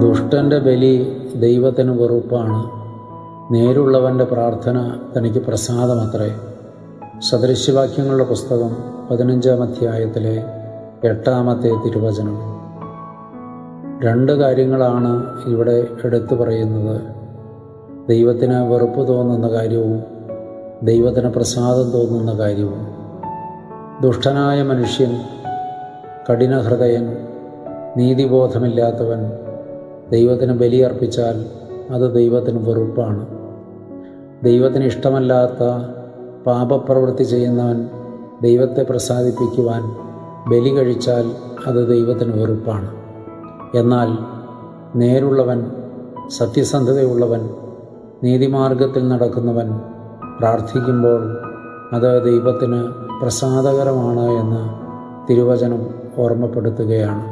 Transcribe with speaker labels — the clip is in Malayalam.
Speaker 1: ദുഷ്ടൻ്റെ ബലി ദൈവത്തിന് വെറുപ്പാണ്, നേരുള്ളവൻ്റെ പ്രാർത്ഥന തനിക്ക് പ്രസാദമത്രേ. സദൃശ്യവാക്യങ്ങളുടെ പുസ്തകം 15-ാം അധ്യായത്തിലെ 8-ാമത്തെ തിരുവചനം. രണ്ട് കാര്യങ്ങളാണ് ഇവിടെ എടുത്തു പറയുന്നത്: ദൈവത്തിന് വെറുപ്പ് തോന്നുന്ന കാര്യവും ദൈവത്തിന് പ്രസാദം തോന്നുന്ന കാര്യവും. ദുഷ്ടനായ മനുഷ്യൻ, കഠിനഹൃദയൻ, നീതിബോധമില്ലാത്തവൻ ദൈവത്തിന് ബലിയർപ്പിച്ചാൽ അത് ദൈവത്തിന് വെറുപ്പാണ്. ദൈവത്തിന് ഇഷ്ടമല്ലാത്ത പാപപ്രവൃത്തി ചെയ്യുന്നവൻ ദൈവത്തെ പ്രസാദിപ്പിക്കുവാൻ ബലി കഴിച്ചാൽ അത് ദൈവത്തിന് വെറുപ്പാണ്. എന്നാൽ നേരുള്ളവൻ, സത്യസന്ധതയുള്ളവൻ, നീതിമാർഗത്തിൽ നടക്കുന്നവൻ പ്രാർത്ഥിക്കുമ്പോൾ അത് ദൈവത്തിന് പ്രസാദകരമാണ് എന്ന് തിരുവചനം ഓർമ്മപ്പെടുത്തുകയാണ്.